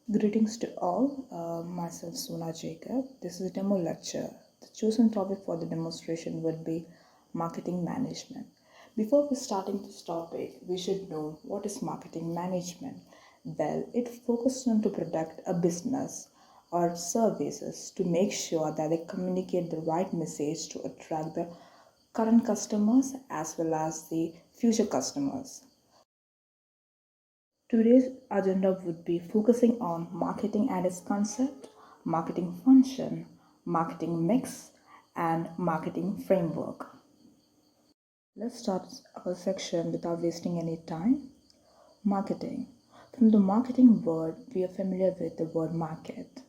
Greetings to all. Myself Sona Jacob. This is a demo lecture. The chosen topic for the demonstration would be marketing management. Before we starting this topic, we should know what is marketing management. Well, it focuses on to protect a business or services to make sure that they communicate the right message to attract the current customers as well as the future customers. Today's agenda would be focusing on marketing and its concept, marketing function, marketing mix, and marketing framework. Let's start our section without wasting any time. Marketing. From the marketing word, we are familiar with the word market.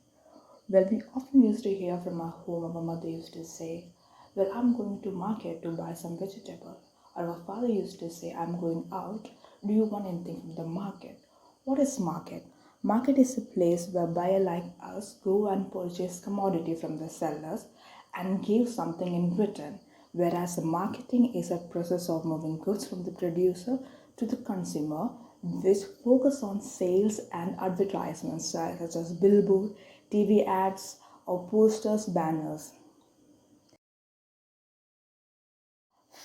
Well, we often used to hear from our home, our mother used to say, well, I'm going to market to buy some vegetable. Or our father used to say, I'm going out. Do you want anything from the market? What is market? Market is a place where buyer like us go and purchase commodity from the sellers and give something in return. Whereas the marketing is a process of moving goods from the producer to the consumer, which focus on sales and advertisements such as billboard, TV ads, or posters, banners.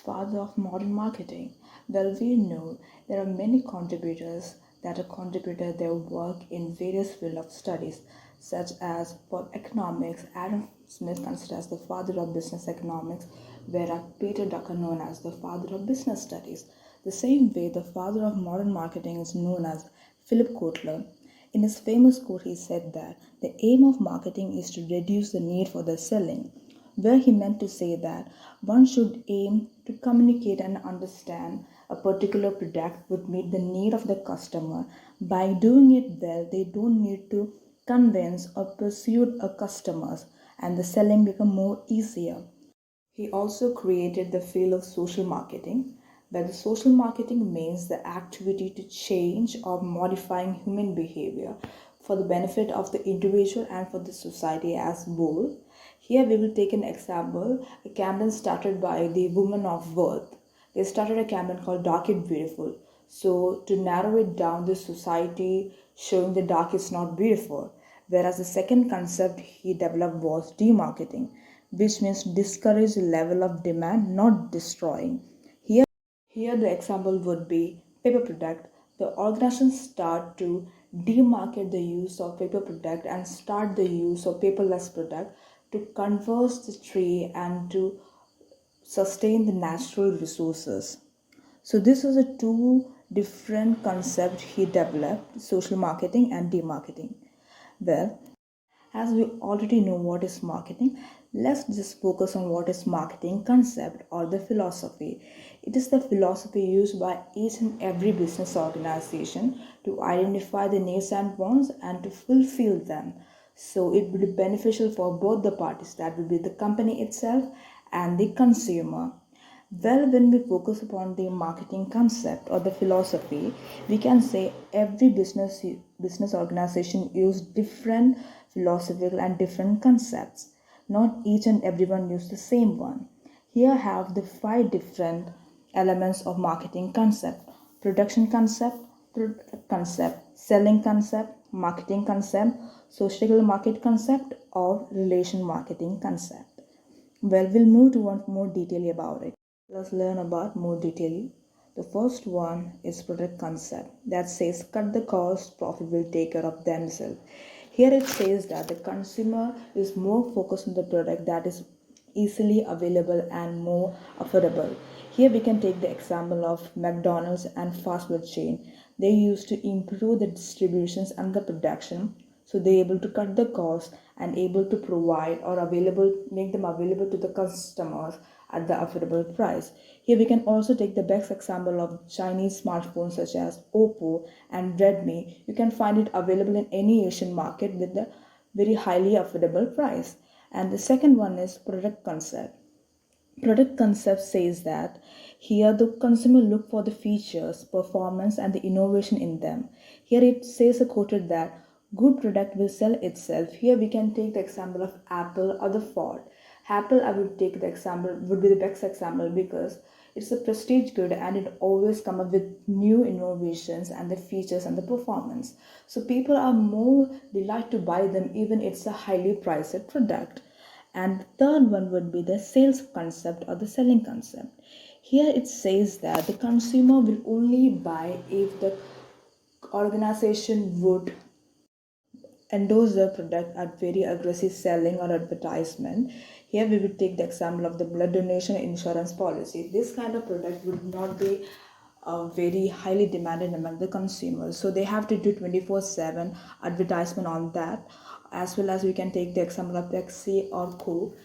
Father of modern marketing. Well, we know there are many contributors that have contributed their work in various fields of studies, such as for economics, Adam Smith considered as the father of business economics, whereas Peter Drucker known as the father of business studies. The same way, the father of modern marketing is known as Philip Kotler. In his famous quote, he said that the aim of marketing is to reduce the need for the selling, where he meant to say that one should aim to communicate and understand a particular product would meet the need of the customer. By doing it well, they don't need to convince or persuade a customers, and the selling become more easier. He also created the field of social marketing, where the social marketing means the activity to change or modifying human behavior for the benefit of the individual and for the society as whole. Here we will take an example, a campaign started by the Women of Worth. They started a campaign called Dark It Beautiful. So to narrow it down, the society showing the dark is not beautiful. Whereas the second concept he developed was demarketing, which means discourage the level of demand, not destroying. Here the example would be paper product. The organization start to demarket the use of paper product and start the use of paperless product to conserve the tree and to sustain the natural resources. So this is a two different concept he developed, social marketing and demarketing. Well, as we already know what is marketing, let's just focus on what is marketing concept or the philosophy. It is the philosophy used by each and every business organization to identify the needs and wants and to fulfill them. So it will be beneficial for both the parties, that will be the company itself and the consumer. Well, when we focus upon the marketing concept or the philosophy, we can say every business organization use different philosophical and different concepts. Not each and everyone use the same one. Here I have the five different elements of marketing concept: production concept, product concept, selling concept, marketing concept, social market concept, or relation marketing concept. Well, we'll move to one more detail about it. Let's learn about more detail. The first one is product concept that says cut the cost, profit will take care of themselves. Here it says that the consumer is more focused on the product that is easily available and more affordable. Here we can take the example of McDonald's and fast food chain. They used to improve the distributions and the production, so they're able to cut the cost and able to provide or available make them available to the customers at the affordable price. Here we can also take the best example of Chinese smartphones such as Oppo and Redmi. You can find it available in any Asian market with a very highly affordable price. And the second one is product concept. Product concept says that here the consumer look for the features, performance, and the innovation in them. Here it says a quoted that good product will sell itself. Here we can take the example of Apple or the Ford. Apple, I would take the example, would be the best example because It's a prestige good and it always come up with new innovations and the features and the performance. So people are more delight to buy them even it's a highly priced product. And the third one would be the sales concept or the selling concept. Here it says that the consumer will only buy if the organization would endorse their product at very aggressive selling or advertisement. Here we would take the example of the blood donation insurance policy. This kind of product would not be very highly demanded among the consumers. So they have to do 24/7 advertisement on that. As well as we can take the example of Pepsi or Coke.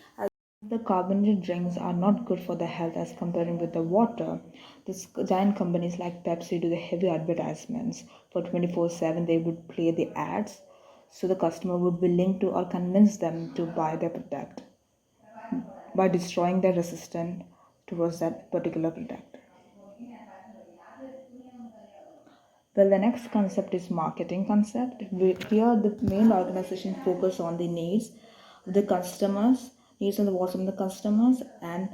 The carbonated drinks are not good for the health as comparing with the water. This giant companies like Pepsi do the heavy advertisements for 24/7. They would play the ads so the customer would be linked to or convince them to buy their product by destroying their resistance towards that particular product. Well, the next concept is marketing concept. Here, the main organization focus on the needs of the customers, needs and the wants of the customers, and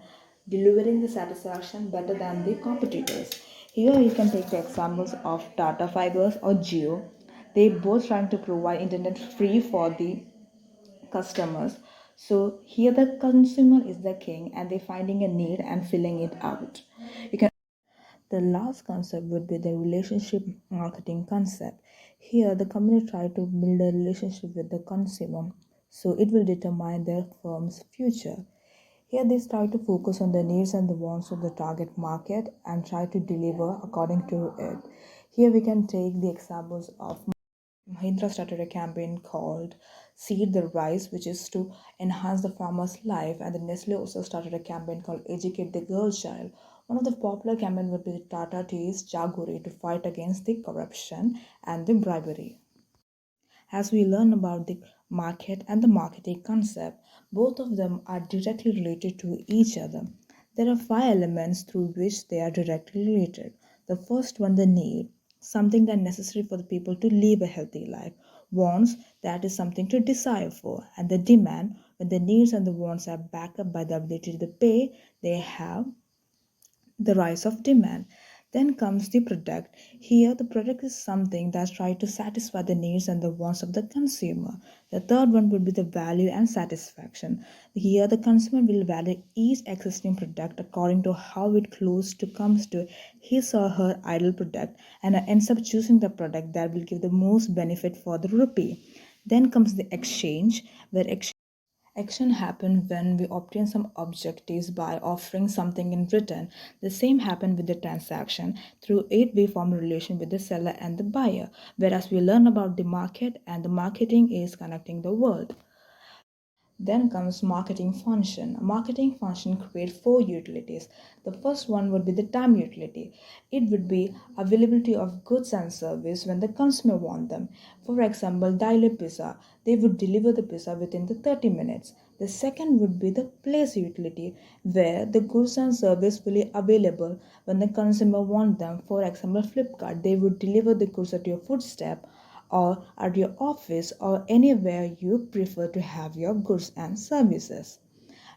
delivering the satisfaction better than the competitors. Here, you can take the examples of Tata Fibers or Jio. They both trying to provide internet free for the customers. So here, the consumer is the king, and they're finding a need and filling it out. You can the last concept would be the relationship marketing concept. Here, the company try to build a relationship with the consumer, so it will determine their firm's future. Here, they try to focus on the needs and the wants of the target market and try to deliver according to it. Here, we can take the examples of Mahindra started a campaign called Seed the Rice, which is to enhance the farmer's life, and the Nestle also started a campaign called Educate the Girl Child. One of the popular campaigns would be Tata Tea's Jagori to fight against the corruption and the bribery. As we learn about the market and the marketing concept, both of them are directly related to each other. There are five elements through which they are directly related. The first one, the need, something that is necessary for the people to live a healthy life. Wants, that is something to desire for. And the demand, when the needs and the wants are backed up by the ability to pay, they have the rise of demand. Then comes the product. Here, the product is something that tries to satisfy the needs and the wants of the consumer. The third one would be the value and satisfaction. Here, the consumer will value each existing product according to how it close to comes to his or her ideal product and ends up choosing the product that will give the most benefit for the rupee. Then comes the exchange, where action happens when we obtain some objectives by offering something in return. The same happens with the transaction through it we form a relation with the seller and the buyer. Whereas we learn about the market and the marketing is connecting the world. Then comes marketing function. A marketing function creates four utilities. The first one would be the time utility. It would be availability of goods and service when the consumer want them. For example, Daily Pizza, they would deliver the pizza within the 30 minutes. The second would be the place utility, where the goods and service will be available when the consumer want them. For example, Flipkart, they would deliver the goods at your footstep or at your office or anywhere you prefer to have your goods and services.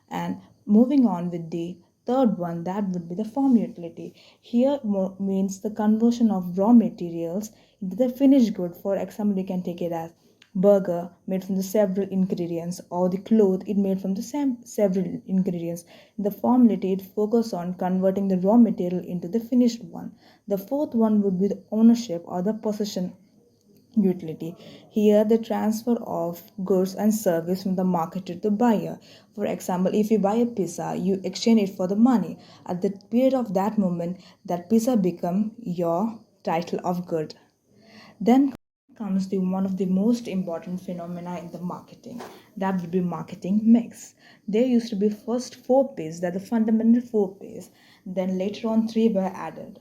And moving on with the third one, that would be the farm utility. Here means the conversion of raw materials into the finished good. For example, you can take it as burger made from the several ingredients or the cloth it made from the same several ingredients. In the farm utility, it focus on converting the raw material into the finished one. The fourth one would be the ownership or the possession utility. Here, the transfer of goods and service from the market to the buyer. For example, if you buy a pizza, you exchange it for the money. At the period of that moment, that pizza become your title of good. Then comes the one of the most important phenomena in the marketing. That would be marketing mix. There used to be first four P's, that the fundamental four P's. Then later on three were added.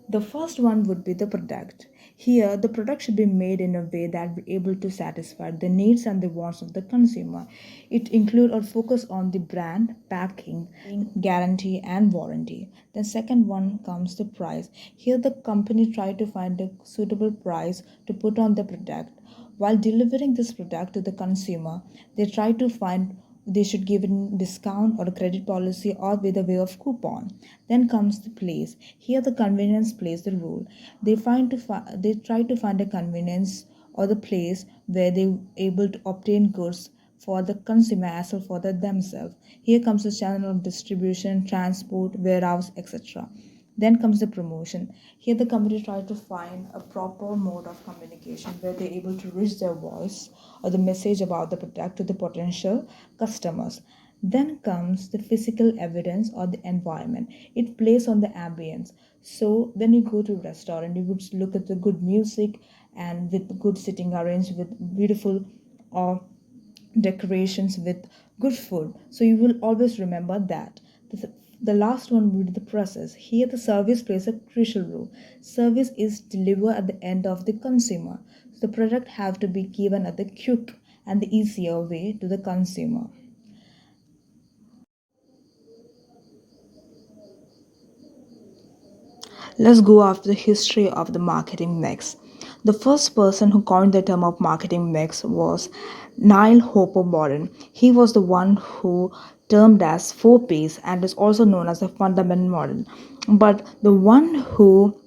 The first one would be the product. Here, the product should be made in a way that be able to satisfy the needs and the wants of the consumer. It include or focus on the brand, packing, guarantee, and warranty. The second one comes the price. Here, the company try to find a suitable price to put on the product. While delivering this product to the consumer, they try to find they should give a discount or a credit policy or with a way of coupon. Then comes the place. Here the convenience plays the role. They try to find a convenience or the place where they able to obtain goods for the consumer as well for themselves. Here comes the channel of distribution, transport, warehouse, etc. Then comes the promotion. Here the company try to find a proper mode of communication where they're able to reach their voice or the message about the product to the potential customers. Then comes the physical evidence or the environment. It plays on the ambience. So when you go to a restaurant, you would look at the good music and with good sitting arranged with beautiful or decorations with good food. So you will always remember that. The last one would be the process. Here, the service plays a crucial role. Service is delivered at the end of the consumer. The product have to be given at the quick and the easier way to the consumer. Let's go after the history of the marketing mix. The first person who coined the term of marketing mix was Niall Hopper Boren. He was the one who termed as 4Ps and is also known as the fundamental model. But the one who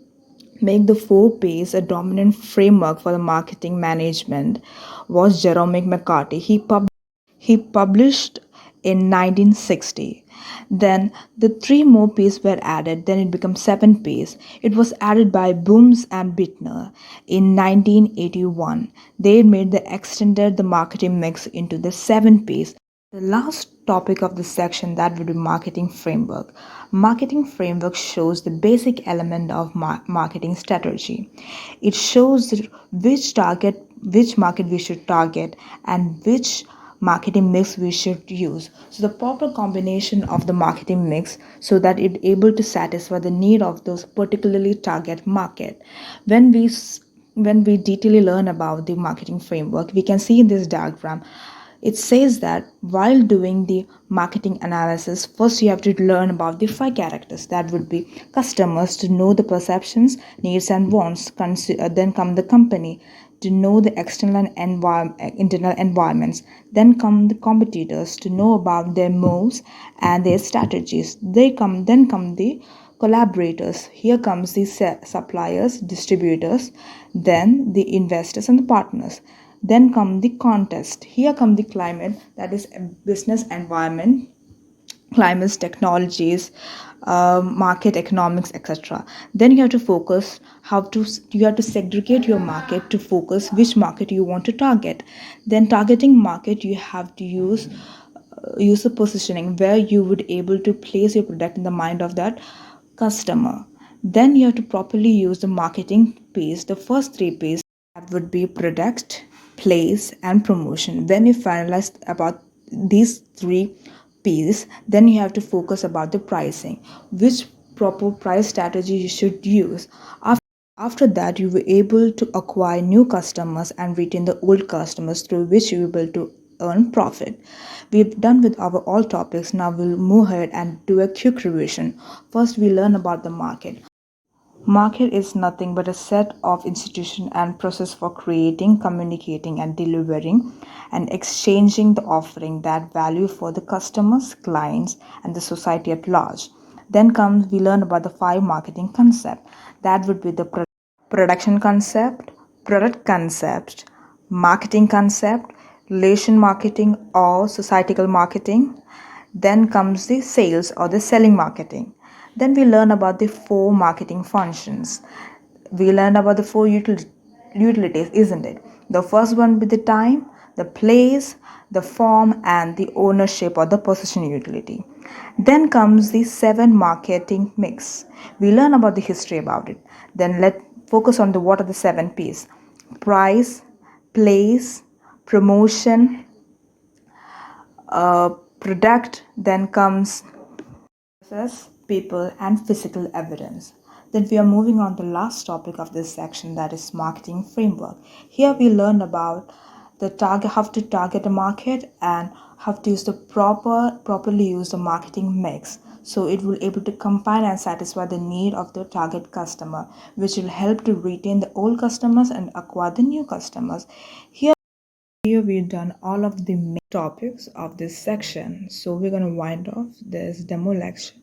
made the 4Ps a dominant framework for the marketing management was Jerome McCarthy. He published in 1960. Then the three more Ps were added, then it became seven Ps. It was added by Booms and Bittner in 1981. They made the extended the marketing mix into the seven Ps. The last topic of this section that would be marketing framework. Marketing framework shows the basic element of marketing strategy. It shows which market we should target, and which marketing mix we should use. So the proper combination of the marketing mix so that it able to satisfy the need of those particularly target market. When we when we detailedly learn about the marketing framework, we can see in this diagram it says that while doing the marketing analysis, first you have to learn about the five characters. That would be customers to know the perceptions, needs, and wants. Then come the company to know the external and internal environments. Then come the competitors to know about their moves and their strategies. Then come the collaborators. Here comes the suppliers, distributors, then the investors and the partners. Then come the contest. Here come the climate, that is a business environment, climates, technologies, market economics, etc. Then you have to focus you have to segregate your market to focus which market you want to target. Then targeting market, you have to use the positioning where you would able to place your product in the mind of that customer. Then you have to properly use the marketing piece, the first three P's. That would be product, place, and promotion. When you finalize about these three P's, then you have to focus about the pricing, which proper price strategy you should use. After that, you will able to acquire new customers and retain the old customers through which you will be able to earn profit. We've done with our all topics. Now we'll move ahead and do a quick revision. First, we learn about the market. Market is nothing but a set of institution and process for creating, communicating, and delivering and exchanging the offering that value for the customers, clients, and the society at large. Then comes we learn about the five marketing concept. That would be the production concept, product concept, marketing concept, relation marketing or societal marketing. Then comes the sales or the selling marketing. Then we learn about the four marketing functions. We learn about the four utilities, isn't it? The first one with the time, the place, the form, and the ownership or the possession utility. Then comes the seven marketing mix. We learn about the history about it. Then let focus on the what are the seven P's: price, place, promotion, product. Then comes process, people, and physical evidence. Then we are moving on to the last topic of this section, that is marketing framework. Here we learn about the target, how to target a market, and how to use the properly use the marketing mix. So it will able to combine and satisfy the need of the target customer, which will help to retain the old customers and acquire the new customers. Here Here we've done all of the main topics of this section, so we're going to wind off this demo lecture.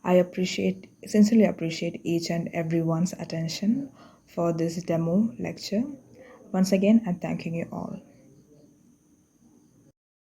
Sincerely appreciate each and everyone's attention for this demo lecture. Once again, I'm thanking you all.